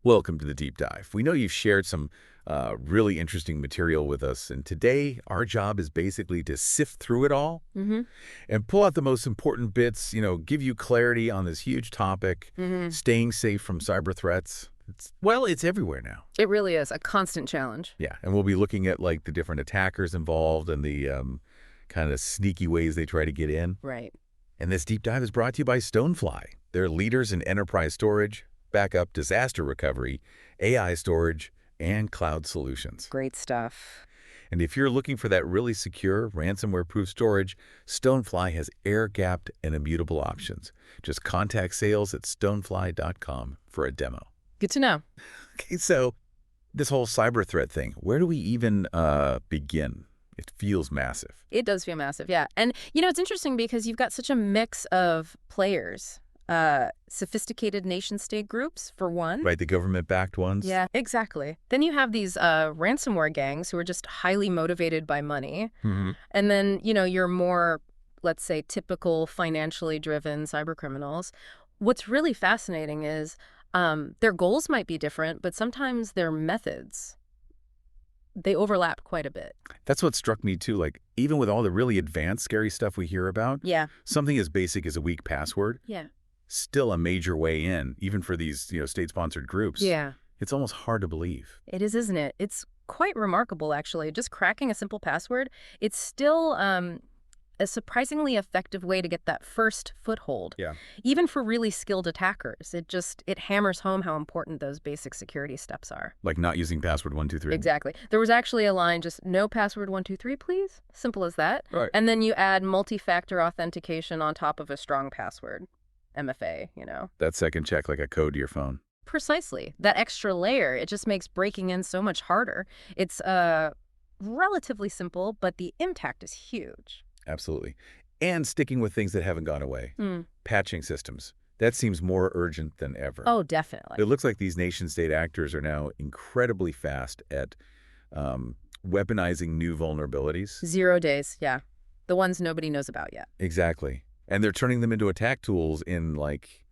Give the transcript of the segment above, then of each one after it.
Welcome to the deep dive. We know you've shared some really interesting material with us, and today our job is basically to sift through it all Mm-hmm. and pull out the most important bits, give you clarity on this huge topic, Mm-hmm. staying safe from cyber threats. It's everywhere now. It really is a constant challenge. Yeah, and we'll be looking at like the different attackers involved and the kind of sneaky ways they try to get in. Right. And this deep dive is brought to you by Stonefly. They're leaders in enterprise storage, backup, disaster recovery, AI storage, and cloud solutions. Great stuff. And if you're looking for that really secure, ransomware-proof storage, Stonefly has air-gapped and immutable options. Just contact sales at stonefly.com for a demo. Good to know. Okay, so this whole cyber threat thing, where do we even begin? It feels massive. It does feel massive, yeah. And, it's interesting because you've got such a mix of players. Sophisticated nation-state groups, for one. Right, the government-backed ones? Yeah, exactly. Then you have these ransomware gangs who are just highly motivated by money. Mm-hmm. And then, your more, let's say, typical financially driven cybercriminals. What's really fascinating is their goals might be different, but sometimes their methods, they overlap quite a bit. That's what struck me, too. Like, even with all the really advanced, scary stuff we hear about, Yeah. something as basic as a weak password, Yeah. still a major way in, even for these, state-sponsored groups. Yeah. It's almost hard to believe. It is, isn't it? It's quite remarkable, actually. Just cracking a simple password, it's still a surprisingly effective way to get that first foothold. Yeah. Even for really skilled attackers, it hammers home how important those basic security steps are. Like not using password 123. Exactly. There was actually a line, just no password 123, please. Simple as that. Right. And then you add multi-factor authentication on top of a strong password. MFA, That second check, like a code to your phone. Precisely. That extra layer, it just makes breaking in so much harder. It's relatively simple, but the impact is huge. Absolutely. And sticking with things that haven't gone away. Patching systems. That seems more urgent than ever. Oh, definitely. It looks like these nation-state actors are now incredibly fast at weaponizing new vulnerabilities. 0 days, yeah. The ones nobody knows about yet. Exactly. And they're turning them into attack tools in, like,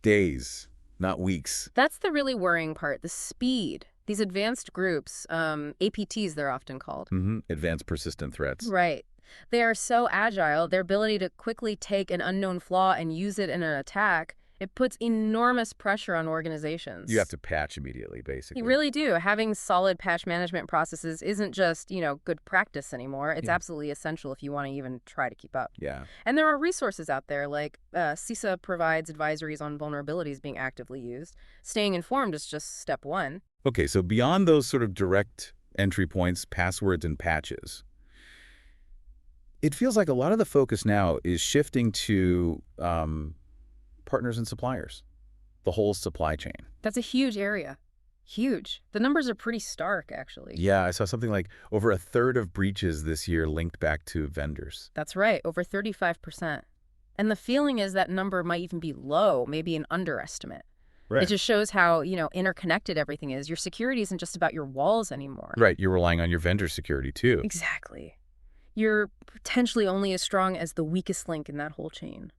days, not weeks. That's the really worrying part, the speed. These advanced groups, APTs they're often called. Advanced persistent threats. Right. They are so agile, their ability to quickly take an unknown flaw and use it in an attack, it puts enormous pressure on organizations. You have to patch immediately, basically. You really do. Having solid patch management processes isn't just, good practice anymore. It's absolutely essential if you want to even try to keep up. Yeah. And there are resources out there, like CISA provides advisories on vulnerabilities being actively used. Staying informed is just step one. Okay, so beyond those sort of direct entry points, passwords, and patches, it feels like a lot of the focus now is shifting to partners and suppliers, the whole supply chain. That's a huge area. Huge. The numbers are pretty stark, actually. Yeah, I saw something like over a third of breaches this year linked back to vendors. That's right, over 35%. And the feeling is that number might even be low, maybe an underestimate. Right. It just shows how, interconnected everything is. Your security isn't just about your walls anymore. Right, you're relying on your vendor security, too. Exactly. You're potentially only as strong as the weakest link in that whole chain.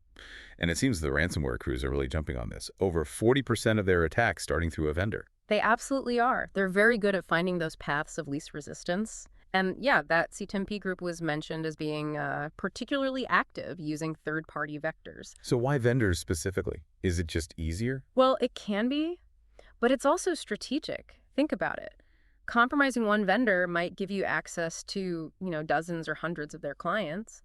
And it seems the ransomware crews are really jumping on this. Over 40% of their attacks starting through a vendor. They absolutely are. They're very good at finding those paths of least resistance. And yeah, that C10P group was mentioned as being particularly active using third-party vectors. So why vendors specifically? Is it just easier? Well, it can be, but it's also strategic. Think about it. Compromising one vendor might give you access to, dozens or hundreds of their clients.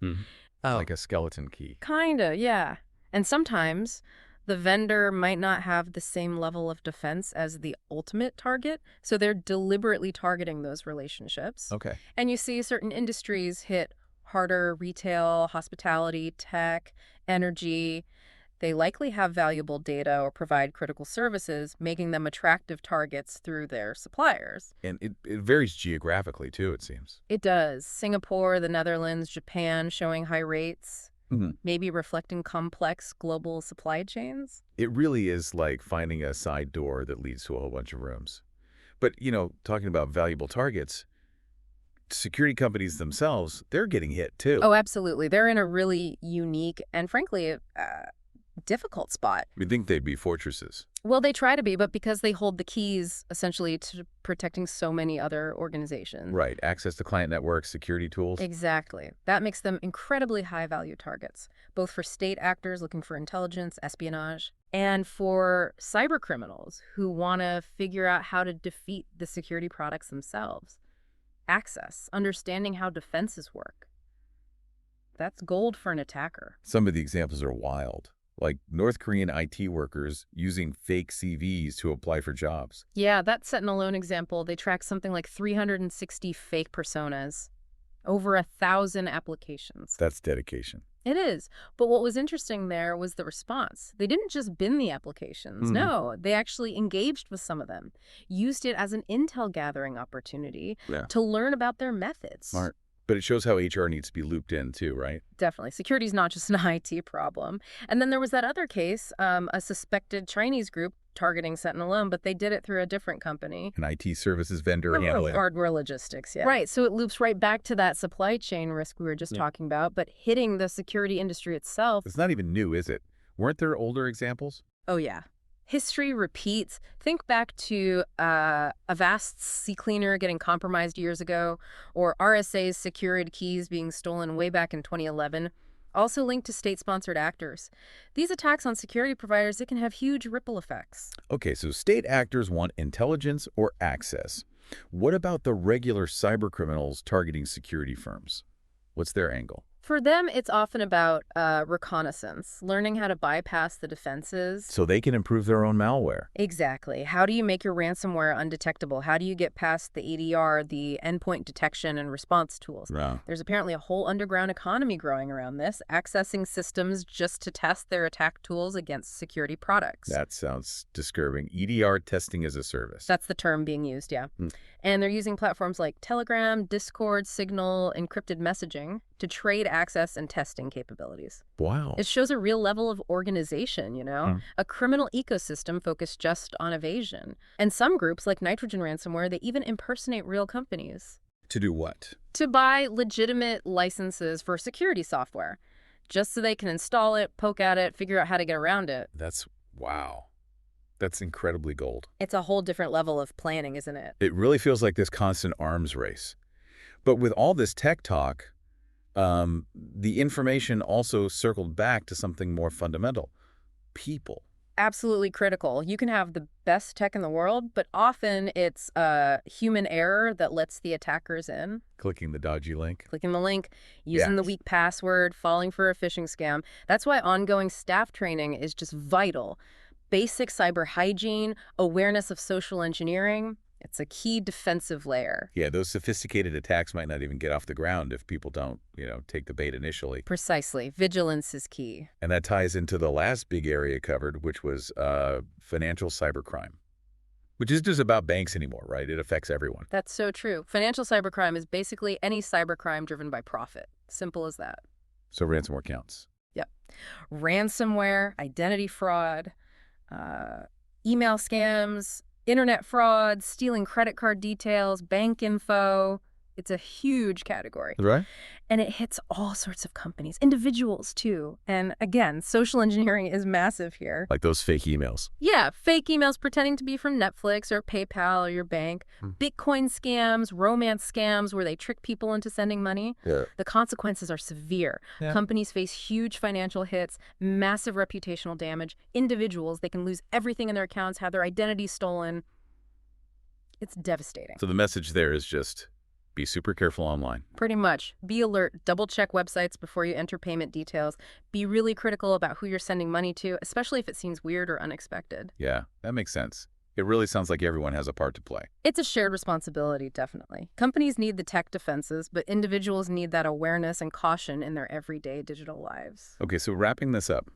Like a skeleton key. Kinda, yeah. And sometimes the vendor might not have the same level of defense as the ultimate target, so they're deliberately targeting those relationships. Okay. And you see certain industries hit harder: retail, hospitality, tech, energy. They likely have valuable data or provide critical services, making them attractive targets through their suppliers. And it varies geographically, too, it seems. It does. Singapore, the Netherlands, Japan showing high rates, maybe reflecting complex global supply chains. It really is like finding a side door that leads to a whole bunch of rooms. But, talking about valuable targets, security companies themselves, they're getting hit, too. Oh, absolutely. They're in a really unique and, frankly, difficult spot. You'd think they'd be fortresses. Well, they try to be, but because they hold the keys, essentially, to protecting so many other organizations. Right. Access to client networks, security tools. Exactly. That makes them incredibly high-value targets, both for state actors looking for intelligence, espionage, and for cyber criminals who want to figure out how to defeat the security products themselves. Access, understanding how defenses work. That's gold for an attacker. Some of the examples are wild, like North Korean IT workers using fake CVs to apply for jobs. Yeah, that SentinelOne example, they track something like 360 fake personas, over 1,000 applications. That's dedication. It is. But what was interesting there was the response. They didn't just bin the applications. No, they actually engaged with some of them, used it as an intel gathering opportunity to learn about their methods. Smart. But it shows how HR needs to be looped in too, right? Definitely. Security is not just an IT problem. And then there was that other case, a suspected Chinese group targeting SentinelOne, but they did it through a different company. An IT services vendor handling. Hardware logistics, yeah. Right, so it loops right back to that supply chain risk we were just talking about, but hitting the security industry itself. It's not even new, is it? Weren't there older examples? Oh, yeah. History repeats. Think back to Avast's CCleaner getting compromised years ago, or RSA's security keys being stolen way back in 2011. Also linked to state-sponsored actors. These attacks on security providers, it can have huge ripple effects. Okay, so state actors want intelligence or access. What about the regular cyber criminals targeting security firms? What's their angle? For them, it's often about reconnaissance, learning how to bypass the defenses. So they can improve their own malware. Exactly. How do you make your ransomware undetectable? How do you get past the ADR, the endpoint detection and response tools? Wow. There's apparently a whole underground economy growing around this, accessing systems just to test their attack tools against security products. That sounds disturbing. EDR, testing as a service. That's the term being used, yeah. And they're using platforms like Telegram, Discord, Signal, encrypted messaging to trade access and testing capabilities. Wow. It shows a real level of organization, you know? A criminal ecosystem focused just on evasion. And some groups, like Nitrogen Ransomware, they even impersonate real companies. To do what? To buy legitimate licenses for security software, just so they can install it, poke at it, figure out how to get around it. Wow. That's incredibly gold. It's a whole different level of planning, isn't it? It really feels like this constant arms race. But with all this tech talk, the information also circled back to something more fundamental. People. Absolutely critical. You can have the best tech in the world, but often it's human error that lets the attackers in. Clicking the dodgy link. Clicking the link, using the weak password, falling for a phishing scam. That's why ongoing staff training is just vital. Basic cyber hygiene, awareness of social engineering, it's a key defensive layer. Yeah, those sophisticated attacks might not even get off the ground if people don't, take the bait initially. Precisely. Vigilance is key. And that ties into the last big area covered, which was financial cybercrime, which isn't just about banks anymore, right? It affects everyone. That's so true. Financial cybercrime is basically any cybercrime driven by profit. Simple as that. So ransomware counts. Yep. Ransomware, identity fraud, email scams, internet fraud, stealing credit card details, bank info. It's a huge category. Right. And it hits all sorts of companies, individuals too. And again, social engineering is massive here. Like those fake emails. Yeah, fake emails pretending to be from Netflix or PayPal or your bank. Bitcoin scams, romance scams where they trick people into sending money. Yeah. The consequences are severe. Yeah. Companies face huge financial hits, massive reputational damage. Individuals, they can lose everything in their accounts, have their identity stolen. It's devastating. So the message there is just be super careful online. Pretty much. Be alert. Double-check websites before you enter payment details. Be really critical about who you're sending money to, especially if it seems weird or unexpected. Yeah, that makes sense. It really sounds like everyone has a part to play. It's a shared responsibility, definitely. Companies need the tech defenses, but individuals need that awareness and caution in their everyday digital lives. Okay, so wrapping this up,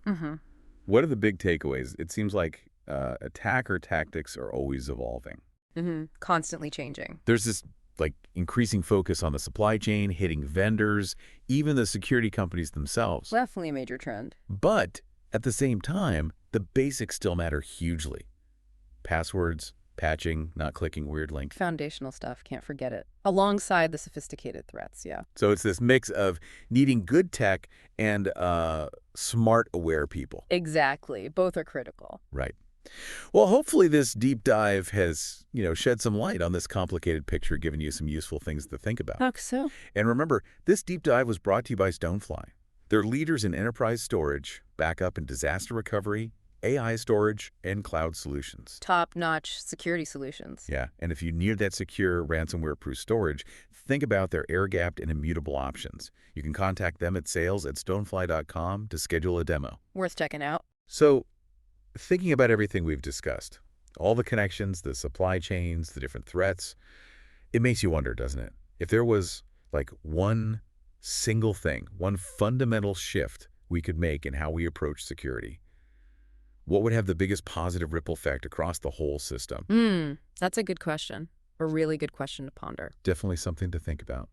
what are the big takeaways? It seems like attacker tactics are always evolving. Constantly changing. There's this increasing focus on the supply chain, hitting vendors, even the security companies themselves. Definitely a major trend. But at the same time, the basics still matter hugely. Passwords, patching, not clicking weird links. Foundational stuff, can't forget it. Alongside the sophisticated threats, yeah. So it's this mix of needing good tech and smart, aware people. Exactly. Both are critical. Right. Well, hopefully this deep dive has, shed some light on this complicated picture, given you some useful things to think about. Hope so. And remember, this deep dive was brought to you by Stonefly. They're leaders in enterprise storage, backup and disaster recovery, AI storage, and cloud solutions. Top-notch security solutions. Yeah, and if you need that secure ransomware-proof storage, think about their air-gapped and immutable options. You can contact them at sales@stonefly.com to schedule a demo. Worth checking out. So, thinking about everything we've discussed, all the connections, the supply chains, the different threats, it makes you wonder, doesn't it? If there was like one single thing, one fundamental shift we could make in how we approach security, what would have the biggest positive ripple effect across the whole system? That's a good question. A really good question to ponder. Definitely something to think about.